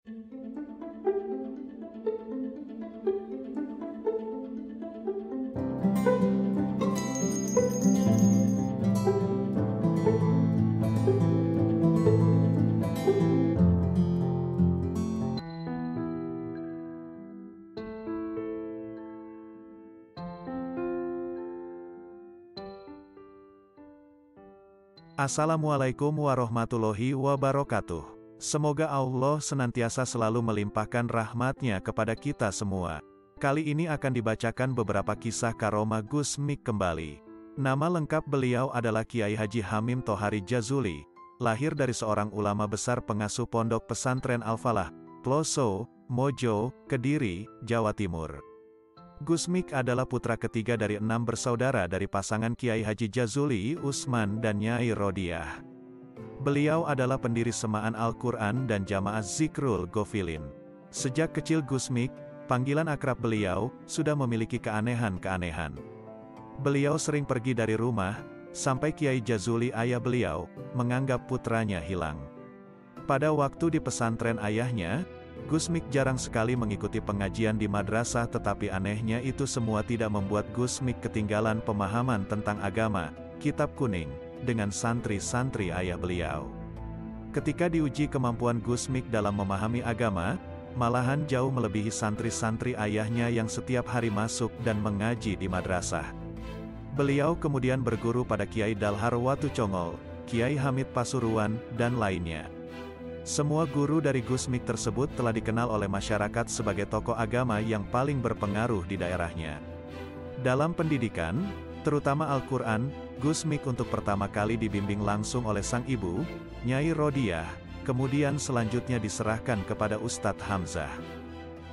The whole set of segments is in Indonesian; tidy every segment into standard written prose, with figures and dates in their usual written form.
Assalamualaikum warahmatullahi wabarakatuh. Semoga Allah senantiasa selalu melimpahkan rahmat-Nya kepada kita semua. Kali ini akan dibacakan beberapa kisah karomah Gus Mik kembali. Nama lengkap beliau adalah Kiai Haji Hamim Thohari Jazuli, lahir dari seorang ulama besar pengasuh pondok pesantren Al-Falah, Ploso, Mojo, Kediri, Jawa Timur. Gus Mik adalah putra ketiga dari 6 bersaudara dari pasangan Kiai Haji Jazuli Usman dan Nyai Rodiah. Beliau adalah pendiri Semaan Al-Quran dan Jamaah Zikrul Gofilin. Sejak kecil Gus Mik, panggilan akrab beliau, sudah memiliki keanehan-keanehan. Beliau sering pergi dari rumah, sampai Kiai Jazuli ayah beliau, menganggap putranya hilang. Pada waktu di pesantren ayahnya, Gus Mik jarang sekali mengikuti pengajian di madrasah, tetapi anehnya itu semua tidak membuat Gus Mik ketinggalan pemahaman tentang agama, kitab kuning, dengan santri-santri ayah beliau. Ketika diuji kemampuan Gus Mik dalam memahami agama, malahan jauh melebihi santri-santri ayahnya yang setiap hari masuk dan mengaji di madrasah. Beliau kemudian berguru pada Kiai Dalhar Watu Congol, Kiai Hamid Pasuruan, dan lainnya. Semua guru dari Gus Mik tersebut telah dikenal oleh masyarakat sebagai tokoh agama yang paling berpengaruh di daerahnya. Dalam pendidikan, terutama Al-Quran, Gus Mik untuk pertama kali dibimbing langsung oleh sang ibu, Nyai Rodiah, kemudian selanjutnya diserahkan kepada Ustadz Hamzah.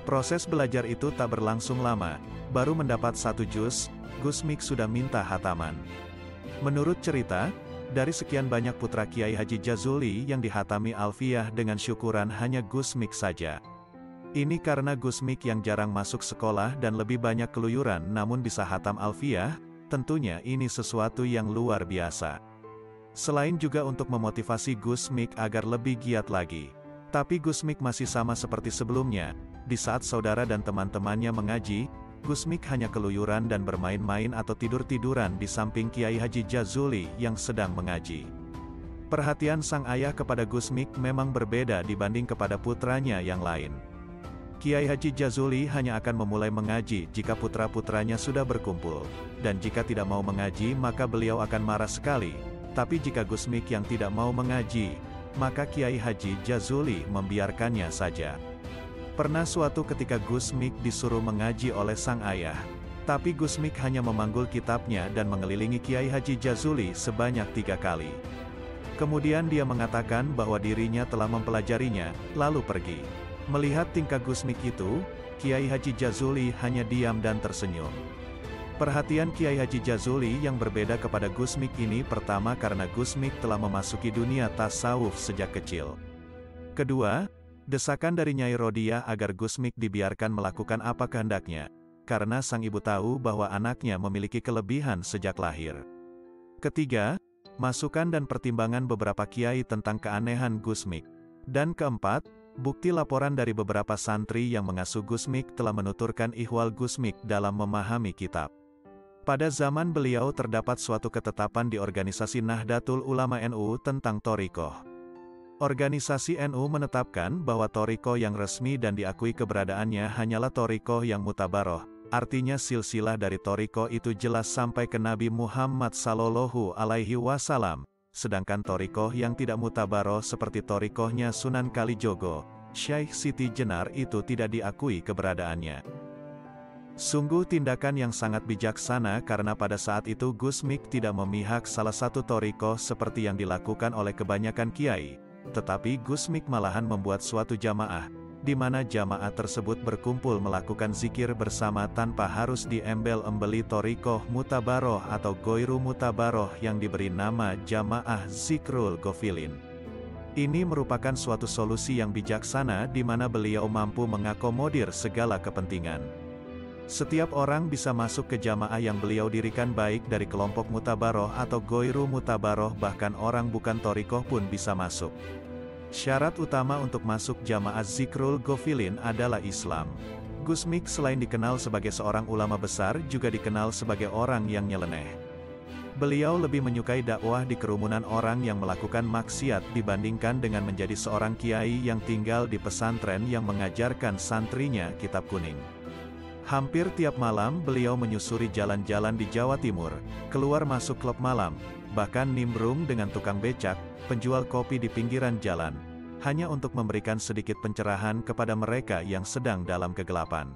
Proses belajar itu tak berlangsung lama, baru mendapat 1 juz, Gus Mik sudah minta hataman. Menurut cerita, dari sekian banyak putra Kiai Haji Jazuli yang dihatami Alfiyah dengan syukuran hanya Gus Mik saja. Ini karena Gus Mik yang jarang masuk sekolah dan lebih banyak keluyuran namun bisa hatam Alfiyah, tentunya ini sesuatu yang luar biasa. Selain juga untuk memotivasi Gus Mik agar lebih giat lagi. Tapi Gus Mik masih sama seperti sebelumnya, di saat saudara dan teman-temannya mengaji, Gus Mik hanya keluyuran dan bermain-main atau tidur-tiduran di samping Kiai Haji Jazuli yang sedang mengaji. Perhatian sang ayah kepada Gus Mik memang berbeda dibanding kepada putranya yang lain. Kiai Haji Jazuli hanya akan memulai mengaji jika putra-putranya sudah berkumpul, dan jika tidak mau mengaji maka beliau akan marah sekali. Tapi jika Gus Mik yang tidak mau mengaji, maka Kiai Haji Jazuli membiarkannya saja. Pernah suatu ketika Gus Mik disuruh mengaji oleh sang ayah. Tapi Gus Mik hanya memanggul kitabnya dan mengelilingi Kiai Haji Jazuli sebanyak 3 kali. Kemudian dia mengatakan bahwa dirinya telah mempelajarinya, lalu pergi. Melihat tingkah Gus Mik itu, Kiai Haji Jazuli hanya diam dan tersenyum. Perhatian Kiai Haji Jazuli yang berbeda kepada Gus Mik ini pertama karena Gus Mik telah memasuki dunia tasawuf sejak kecil. Kedua, desakan dari Nyai Rodiah agar Gus Mik dibiarkan melakukan apa kehendaknya, karena sang ibu tahu bahwa anaknya memiliki kelebihan sejak lahir. Ketiga, masukan dan pertimbangan beberapa kiai tentang keanehan Gus Mik. Dan keempat, bukti laporan dari beberapa santri yang mengasuh Gus Mik telah menuturkan ihwal Gus Mik dalam memahami kitab. Pada zaman beliau terdapat suatu ketetapan di organisasi Nahdlatul Ulama NU tentang thariqah. Organisasi NU menetapkan bahwa thariqah yang resmi dan diakui keberadaannya hanyalah thariqah yang mutabaroh, artinya silsilah dari thariqah itu jelas sampai ke Nabi Muhammad Sallallahu Alaihi Wasallam, sedangkan thariqah yang tidak mutabaroh seperti thariqahnya Sunan Kalijogo, Syekh Siti Jenar itu tidak diakui keberadaannya. Sungguh tindakan yang sangat bijaksana karena pada saat itu Gus Mik tidak memihak salah satu thariqah seperti yang dilakukan oleh kebanyakan kiai. Tetapi Gus Mik malahan membuat suatu jamaah, di mana jamaah tersebut berkumpul melakukan zikir bersama tanpa harus diembel-embeli thariqah mutabaroh atau goiru mutabaroh yang diberi nama Jamaah Zikrul Gofilin. Ini merupakan suatu solusi yang bijaksana di mana beliau mampu mengakomodir segala kepentingan. Setiap orang bisa masuk ke jamaah yang beliau dirikan baik dari kelompok mutabaroh atau goiru mutabaroh, bahkan orang bukan thariqah pun bisa masuk. Syarat utama untuk masuk Jamaah Zikrul Ghafilin adalah Islam. Gus Mik selain dikenal sebagai seorang ulama besar juga dikenal sebagai orang yang nyeleneh. Beliau lebih menyukai dakwah di kerumunan orang yang melakukan maksiat dibandingkan dengan menjadi seorang kiai yang tinggal di pesantren yang mengajarkan santrinya kitab kuning. Hampir tiap malam beliau menyusuri jalan-jalan di Jawa Timur, keluar masuk klub malam, bahkan nimbrung dengan tukang becak, penjual kopi di pinggiran jalan, hanya untuk memberikan sedikit pencerahan kepada mereka yang sedang dalam kegelapan.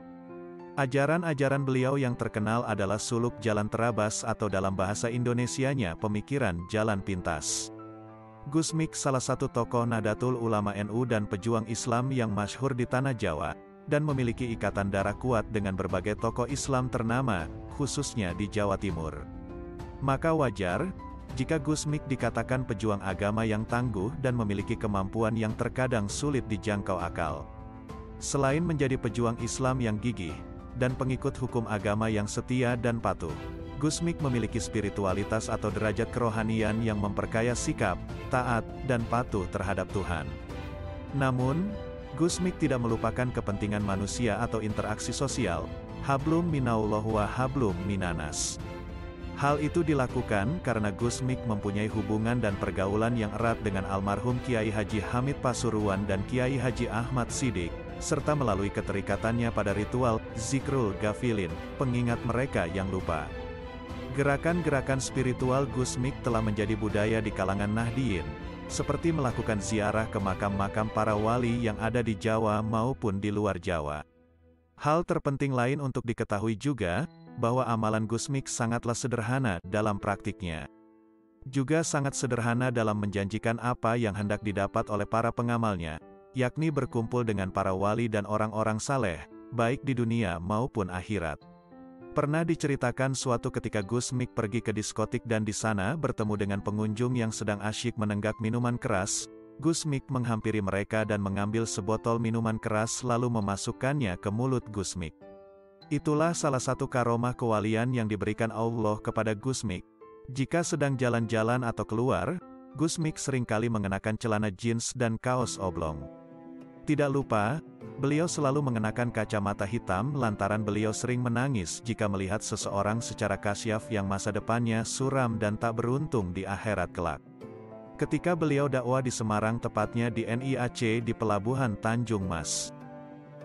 Ajaran-ajaran beliau yang terkenal adalah suluk jalan terabas atau dalam bahasa Indonesianya pemikiran jalan pintas. Gus Mik salah satu tokoh Nahdlatul Ulama NU dan pejuang Islam yang masyhur di tanah Jawa, dan memiliki ikatan darah kuat dengan berbagai tokoh Islam ternama, khususnya di Jawa Timur. Maka wajar jika Gus Mik dikatakan pejuang agama yang tangguh dan memiliki kemampuan yang terkadang sulit dijangkau akal. Selain menjadi pejuang Islam yang gigih, dan pengikut hukum agama yang setia dan patuh, Gus Mik memiliki spiritualitas atau derajat kerohanian yang memperkaya sikap, taat, dan patuh terhadap Tuhan. Namun, Gus Mik tidak melupakan kepentingan manusia atau interaksi sosial, hablum minallah wa hablum minanas. Hal itu dilakukan karena Gus Mik mempunyai hubungan dan pergaulan yang erat dengan almarhum Kiai Haji Hamid Pasuruan dan Kiai Haji Ahmad Siddiq, serta melalui keterikatannya pada ritual Zikrul Ghafilin, pengingat mereka yang lupa. Gerakan-gerakan spiritual Gus Mik telah menjadi budaya di kalangan Nahdiyin, seperti melakukan ziarah ke makam-makam para wali yang ada di Jawa maupun di luar Jawa. Hal terpenting lain untuk diketahui juga, bahwa amalan Gus Mik sangatlah sederhana dalam praktiknya. Juga sangat sederhana dalam menjanjikan apa yang hendak didapat oleh para pengamalnya, yakni berkumpul dengan para wali dan orang-orang saleh, baik di dunia maupun akhirat. Pernah diceritakan suatu ketika Gus Mik pergi ke diskotik dan di sana bertemu dengan pengunjung yang sedang asyik menenggak minuman keras. Gus Mik menghampiri mereka dan mengambil sebotol minuman keras lalu memasukkannya ke mulut Gus Mik. Itulah salah satu karomah kewalian yang diberikan Allah kepada Gus Mik. Jika sedang jalan-jalan atau keluar, Gus Mik seringkali mengenakan celana jeans dan kaos oblong. Tidak lupa, beliau selalu mengenakan kacamata hitam lantaran beliau sering menangis jika melihat seseorang secara kasyaf yang masa depannya suram dan tak beruntung di akhirat kelak. Ketika beliau dakwah di Semarang, tepatnya di NIAC di Pelabuhan Tanjung Mas.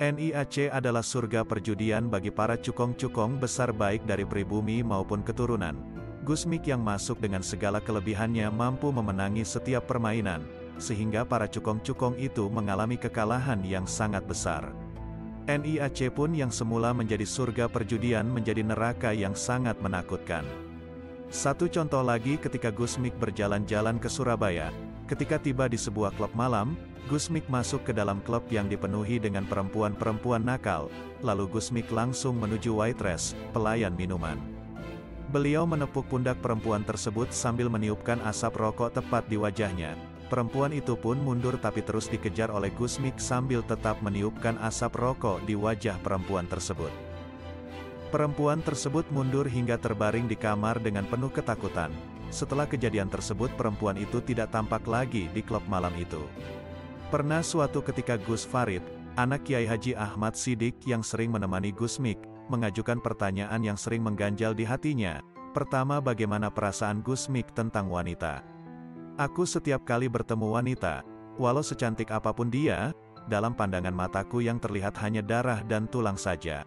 NIAC adalah surga perjudian bagi para cukong-cukong besar baik dari pribumi maupun keturunan. Gus Mik yang masuk dengan segala kelebihannya mampu memenangi setiap permainan, sehingga para cukong-cukong itu mengalami kekalahan yang sangat besar. NIAC pun yang semula menjadi surga perjudian menjadi neraka yang sangat menakutkan. Satu contoh lagi ketika Gus Mik berjalan-jalan ke Surabaya, ketika tiba di sebuah klub malam, Gus Mik masuk ke dalam klub yang dipenuhi dengan perempuan-perempuan nakal, lalu Gus Mik langsung menuju waitress, pelayan minuman. Beliau menepuk pundak perempuan tersebut sambil meniupkan asap rokok tepat di wajahnya. Perempuan itu pun mundur tapi terus dikejar oleh Gus Mik sambil tetap meniupkan asap rokok di wajah perempuan tersebut. Perempuan tersebut mundur hingga terbaring di kamar dengan penuh ketakutan. Setelah kejadian tersebut perempuan itu tidak tampak lagi di klub malam itu. Pernah suatu ketika Gus Farid, anak Kiai Haji Ahmad Siddiq yang sering menemani Gus Mik, mengajukan pertanyaan yang sering mengganjal di hatinya. Pertama, bagaimana perasaan Gus Mik tentang wanita? Aku setiap kali bertemu wanita, walau secantik apapun dia, dalam pandangan mataku yang terlihat hanya darah dan tulang saja.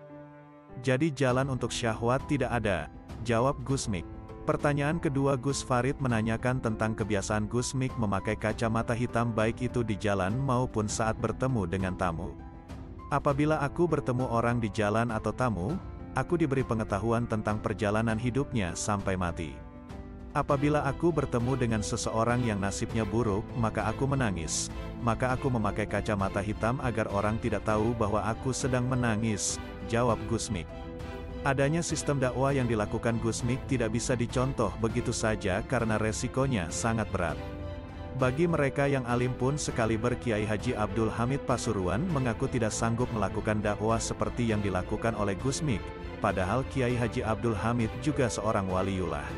Jadi jalan untuk syahwat tidak ada, jawab Gus Mik. Pertanyaan kedua, Gus Farid menanyakan tentang kebiasaan Gus Mik memakai kacamata hitam baik itu di jalan maupun saat bertemu dengan tamu. Apabila aku bertemu orang di jalan atau tamu, aku diberi pengetahuan tentang perjalanan hidupnya sampai mati. Apabila aku bertemu dengan seseorang yang nasibnya buruk, maka aku menangis. Maka aku memakai kacamata hitam agar orang tidak tahu bahwa aku sedang menangis, jawab Gus Mik. Adanya sistem dakwah yang dilakukan Gus Mik tidak bisa dicontoh begitu saja karena resikonya sangat berat. Bagi mereka yang alim pun sekaliber Kiai Haji Abdul Hamid Pasuruan mengaku tidak sanggup melakukan dakwah seperti yang dilakukan oleh Gus Mik, padahal Kiai Haji Abdul Hamid juga seorang waliullah.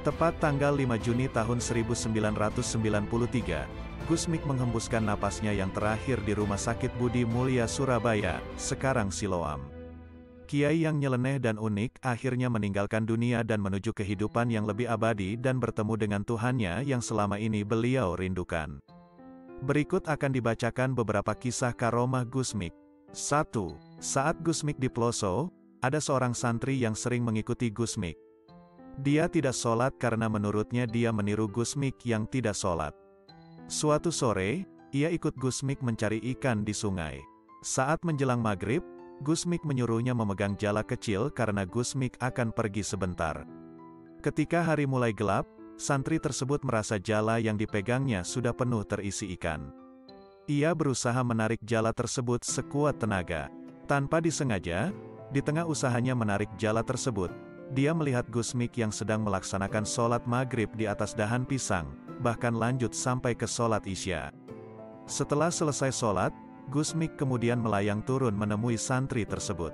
Tepat tanggal 5 Juni tahun 1993, Gusmik menghembuskan napasnya yang terakhir di Rumah Sakit Budi Mulya Surabaya, sekarang Siloam. Kiai yang nyeleneh dan unik akhirnya meninggalkan dunia dan menuju kehidupan yang lebih abadi dan bertemu dengan Tuhannya yang selama ini beliau rindukan. Berikut akan dibacakan beberapa kisah karomah Gusmik. 1. Saat Gusmik di Ploso, ada seorang santri yang sering mengikuti Gusmik. Dia tidak sholat karena menurutnya dia meniru Gusmik yang tidak sholat. Suatu sore, ia ikut Gusmik mencari ikan di sungai. Saat menjelang maghrib, Gusmik menyuruhnya memegang jala kecil karena Gusmik akan pergi sebentar. Ketika hari mulai gelap, santri tersebut merasa jala yang dipegangnya sudah penuh terisi ikan. Ia berusaha menarik jala tersebut sekuat tenaga. Tanpa disengaja, di tengah usahanya menarik jala tersebut, dia melihat Gusmik yang sedang melaksanakan sholat maghrib di atas dahan pisang, bahkan lanjut sampai ke sholat isya. Setelah selesai sholat, Gusmik kemudian melayang turun menemui santri tersebut.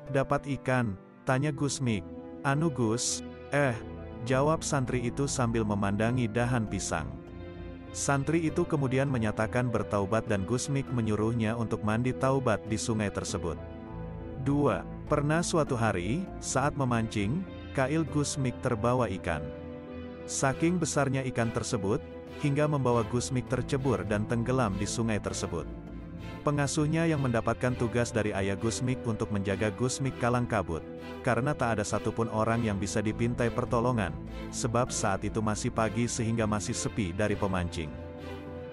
"Dapat ikan?" tanya Gusmik. "Anu Gus." Jawab santri itu sambil memandangi dahan pisang. Santri itu kemudian menyatakan bertaubat dan Gusmik menyuruhnya untuk mandi taubat di sungai tersebut. 2. Pernah suatu hari, saat memancing, kail Gusmik terbawa ikan. Saking besarnya ikan tersebut, hingga membawa Gusmik tercebur dan tenggelam di sungai tersebut. Pengasuhnya yang mendapatkan tugas dari ayah Gusmik untuk menjaga Gusmik kalang kabut, karena tak ada satupun orang yang bisa dipintai pertolongan, sebab saat itu masih pagi sehingga masih sepi dari pemancing.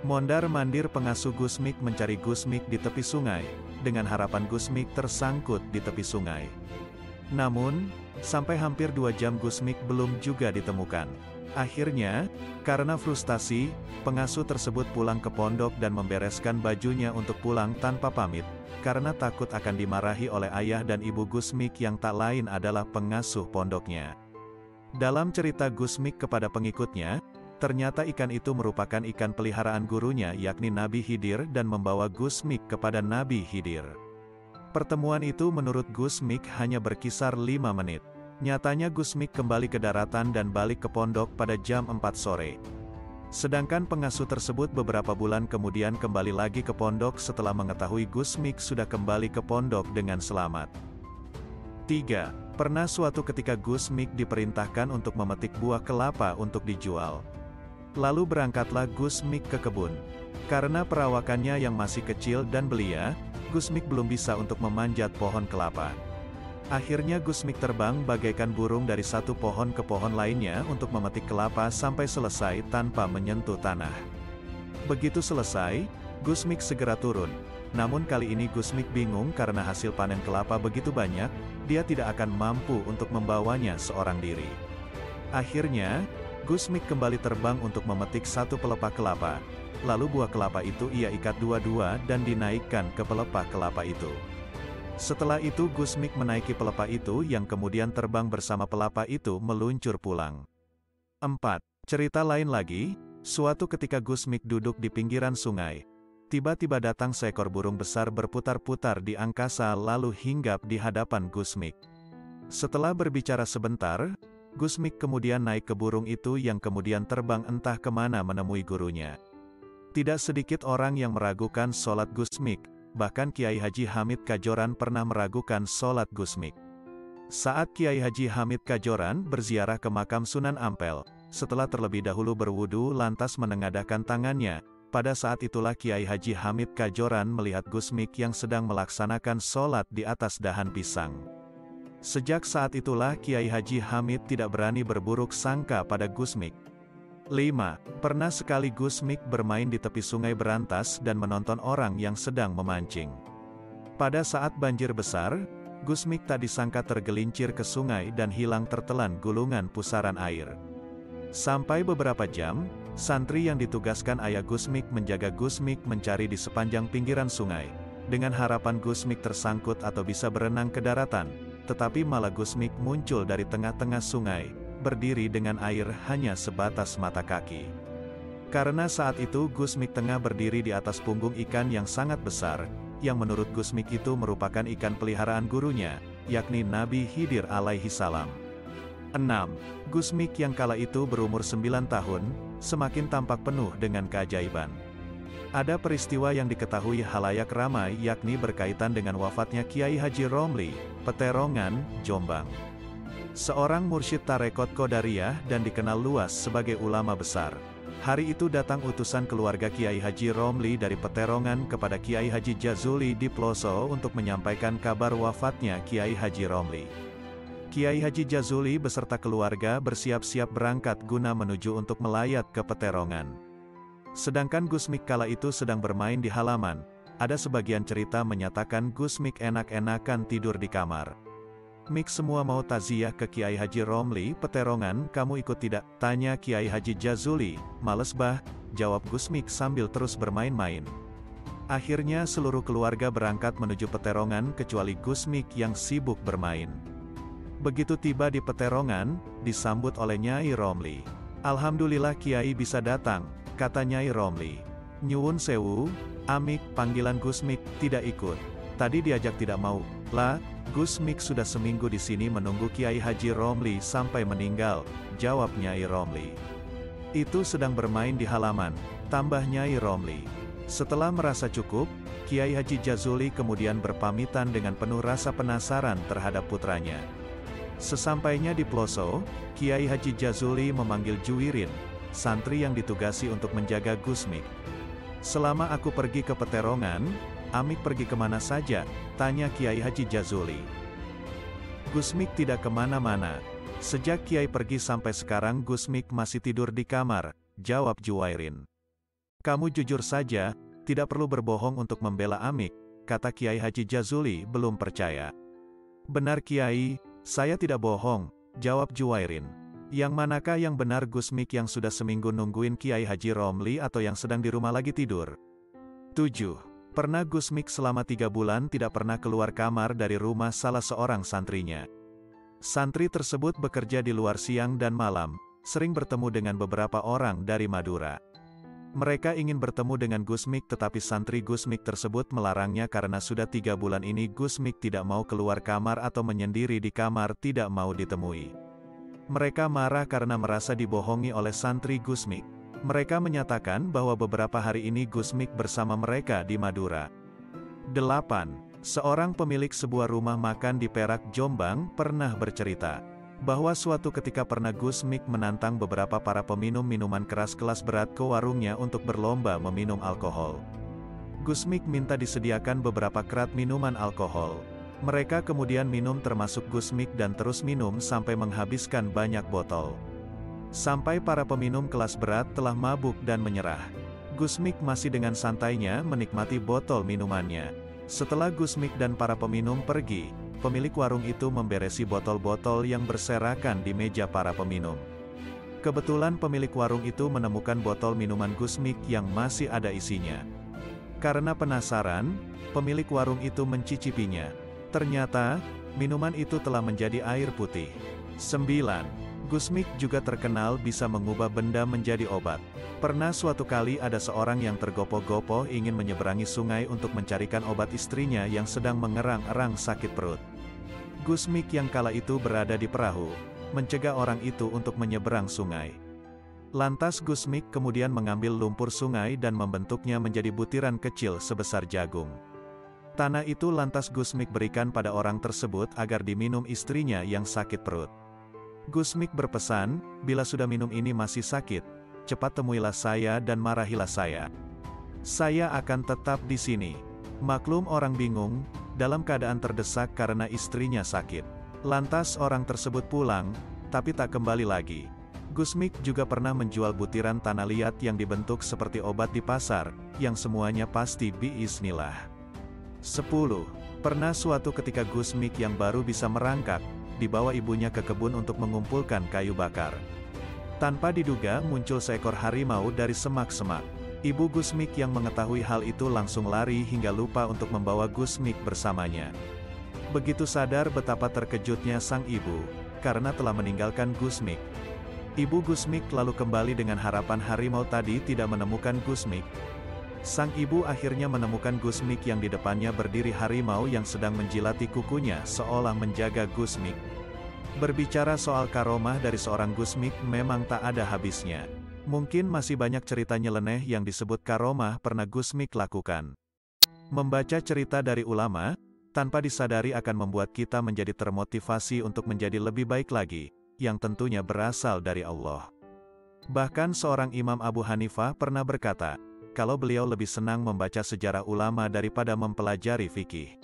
Mondar-mandir pengasuh Gusmik mencari Gusmik di tepi sungai, dengan harapan Gusmik tersangkut di tepi sungai. Namun, sampai hampir 2 jam Gusmik belum juga ditemukan. Akhirnya, karena frustasi, pengasuh tersebut pulang ke pondok dan membereskan bajunya untuk pulang tanpa pamit, karena takut akan dimarahi oleh ayah dan ibu Gusmik yang tak lain adalah pengasuh pondoknya. Dalam cerita Gusmik kepada pengikutnya, ternyata ikan itu merupakan ikan peliharaan gurunya yakni Nabi Khidir dan membawa Gusmik kepada Nabi Khidir. Pertemuan itu menurut Gusmik hanya berkisar 5 menit. Nyatanya Gusmik kembali ke daratan dan balik ke pondok pada jam 4 sore. Sedangkan pengasuh tersebut beberapa bulan kemudian kembali lagi ke pondok setelah mengetahui Gusmik sudah kembali ke pondok dengan selamat. 3. Pernah suatu ketika Gusmik diperintahkan untuk memetik buah kelapa untuk dijual. Lalu berangkatlah Gusmik ke kebun. Karena perawakannya yang masih kecil dan belia, Gusmik belum bisa untuk memanjat pohon kelapa. Akhirnya Gusmik terbang bagaikan burung dari satu pohon ke pohon lainnya untuk memetik kelapa sampai selesai tanpa menyentuh tanah. Begitu selesai, Gusmik segera turun. Namun kali ini Gusmik bingung karena hasil panen kelapa begitu banyak, dia tidak akan mampu untuk membawanya seorang diri. Akhirnya, Gusmik kembali terbang untuk memetik satu pelepah kelapa. Lalu buah kelapa itu ia ikat dua-dua dan dinaikkan ke pelepah kelapa itu. Setelah itu Gusmik menaiki pelepah itu yang kemudian terbang bersama pelepah itu meluncur pulang. 4. Cerita lain lagi, suatu ketika Gusmik duduk di pinggiran sungai. Tiba-tiba datang seekor burung besar berputar-putar di angkasa lalu hinggap di hadapan Gusmik. Setelah berbicara sebentar, Gusmik kemudian naik ke burung itu yang kemudian terbang entah kemana menemui gurunya. Tidak sedikit orang yang meragukan sholat Gusmik. Bahkan Kiai Haji Hamid Kajoran pernah meragukan sholat Gusmik. Saat Kiai Haji Hamid Kajoran berziarah ke makam Sunan Ampel, setelah terlebih dahulu berwudu lantas menengadahkan tangannya, pada saat itulah Kiai Haji Hamid Kajoran melihat Gusmik yang sedang melaksanakan sholat di atas dahan pisang. Sejak saat itulah Kiai Haji Hamid tidak berani berburuk sangka pada Gusmik. 5. Pernah sekali Gusmik bermain di tepi sungai Berantas dan menonton orang yang sedang memancing. Pada saat banjir besar, Gusmik tak disangka tergelincir ke sungai dan hilang tertelan gulungan pusaran air. Sampai beberapa jam, santri yang ditugaskan ayah Gusmik menjaga Gusmik mencari di sepanjang pinggiran sungai, dengan harapan Gusmik tersangkut atau bisa berenang ke daratan, tetapi malah Gusmik muncul dari tengah-tengah sungai, berdiri dengan air hanya sebatas mata kaki. Karena saat itu Gusmik tengah berdiri di atas punggung ikan yang sangat besar, yang menurut Gusmik itu merupakan ikan peliharaan gurunya, yakni Nabi Khidir alaihi salam. 6. Gusmik yang kala itu berumur 9 tahun, semakin tampak penuh dengan keajaiban. Ada peristiwa yang diketahui halayak ramai yakni berkaitan dengan wafatnya Kiai Haji Romli, Peterongan, Jombang. Seorang mursyid tarekat Qadariyah dan dikenal luas sebagai ulama besar. Hari itu datang utusan keluarga Kiai Haji Romli dari Peterongan kepada Kiai Haji Jazuli di Ploso untuk menyampaikan kabar wafatnya Kiai Haji Romli. Kiai Haji Jazuli beserta keluarga bersiap-siap berangkat guna menuju untuk melayat ke Peterongan. Sedangkan Gusmik kala itu sedang bermain di halaman. Ada sebagian cerita menyatakan Gusmik enak-enakan tidur di kamar. "Mik semua mau taziah ke Kiai Haji Romli, Peterongan, kamu ikut tidak?" tanya Kiai Haji Jazuli. "Males bah," jawab Gusmik sambil terus bermain-main. Akhirnya seluruh keluarga berangkat menuju Peterongan kecuali Gusmik yang sibuk bermain. Begitu tiba di Peterongan, disambut oleh Nyai Romli. "Alhamdulillah Kiai bisa datang," kata Nyai Romli. "Nyuwun sewu, Amik," panggilan Gusmik, "tidak ikut. Tadi diajak tidak mau." "Lah, Gusmik sudah seminggu di sini menunggu Kiai Haji Romli sampai meninggal," jawab Nyai Romli. "Itu sedang bermain di halaman," tambah Nyai Romli. Setelah merasa cukup, Kiai Haji Jazuli kemudian berpamitan dengan penuh rasa penasaran terhadap putranya. Sesampainya di Ploso, Kiai Haji Jazuli memanggil Juwirin, santri yang ditugasi untuk menjaga Gusmik. "Selama aku pergi ke Peterongan, Amik pergi kemana saja?" tanya Kiai Haji Jazuli. "Gusmik tidak kemana-mana. Sejak Kiai pergi sampai sekarang Gusmik masih tidur di kamar," jawab Juwairin. "Kamu jujur saja, tidak perlu berbohong untuk membela Amik," kata Kiai Haji Jazuli belum percaya. "Benar Kiai, saya tidak bohong," jawab Juwairin. "Yang manakah yang benar, Gusmik yang sudah seminggu nungguin Kiai Haji Romli atau yang sedang di rumah lagi tidur?" 7. Pernah Gusmik selama 3 bulan tidak pernah keluar kamar dari rumah salah seorang santrinya. Santri tersebut bekerja di luar siang dan malam, sering bertemu dengan beberapa orang dari Madura. Mereka ingin bertemu dengan Gusmik tetapi santri Gusmik tersebut melarangnya karena sudah 3 bulan ini Gusmik tidak mau keluar kamar atau menyendiri di kamar, tidak mau ditemui. Mereka marah karena merasa dibohongi oleh santri Gusmik. Mereka menyatakan bahwa beberapa hari ini Gusmik bersama mereka di Madura. 8. Seorang pemilik sebuah rumah makan di Perak, Jombang, pernah bercerita bahwa suatu ketika pernah Gusmik menantang beberapa para peminum minuman keras kelas berat ke warungnya untuk berlomba meminum alkohol. Gusmik minta disediakan beberapa kerat minuman alkohol. Mereka kemudian minum termasuk Gusmik dan terus minum sampai menghabiskan banyak botol. Sampai para peminum kelas berat telah mabuk dan menyerah. Gusmik masih dengan santainya menikmati botol minumannya. Setelah Gusmik dan para peminum pergi, pemilik warung itu memberesi botol-botol yang berserakan di meja para peminum. Kebetulan pemilik warung itu menemukan botol minuman Gusmik yang masih ada isinya. Karena penasaran, pemilik warung itu mencicipinya. Ternyata, minuman itu telah menjadi air putih. 9. Gusmik juga terkenal bisa mengubah benda menjadi obat. Pernah suatu kali ada seorang yang tergopoh-gopoh ingin menyeberangi sungai untuk mencarikan obat istrinya yang sedang mengerang-erang sakit perut. Gusmik yang kala itu berada di perahu, mencegah orang itu untuk menyeberang sungai. Lantas Gusmik kemudian mengambil lumpur sungai dan membentuknya menjadi butiran kecil sebesar jagung. Tanah itu lantas Gusmik berikan pada orang tersebut agar diminum istrinya yang sakit perut. Gusmik berpesan, "Bila sudah minum ini masih sakit, cepat temuilah saya dan marahilah saya. Saya akan tetap di sini." Maklum orang bingung, dalam keadaan terdesak karena istrinya sakit. Lantas orang tersebut pulang, tapi tak kembali lagi. Gusmik juga pernah menjual butiran tanah liat yang dibentuk seperti obat di pasar, yang semuanya pasti biiznillah. 10. Pernah suatu ketika Gusmik yang baru bisa merangkak, dibawa ibunya ke kebun untuk mengumpulkan kayu bakar. Tanpa diduga muncul seekor harimau dari semak-semak. Ibu Gusmik yang mengetahui hal itu langsung lari hingga lupa untuk membawa Gusmik bersamanya. Begitu sadar betapa terkejutnya sang ibu, karena telah meninggalkan Gusmik. Ibu Gusmik lalu kembali dengan harapan harimau tadi tidak menemukan Gusmik. Sang ibu akhirnya menemukan Gusmik yang di depannya berdiri harimau yang sedang menjilati kukunya seolah menjaga Gusmik. Berbicara soal karomah dari seorang Gusmik memang tak ada habisnya. Mungkin masih banyak cerita nyeleneh yang disebut karomah pernah Gus Mik lakukan. Membaca cerita dari ulama, tanpa disadari akan membuat kita menjadi termotivasi untuk menjadi lebih baik lagi, yang tentunya berasal dari Allah. Bahkan seorang Imam Abu Hanifah pernah berkata, kalau beliau lebih senang membaca sejarah ulama daripada mempelajari fikih.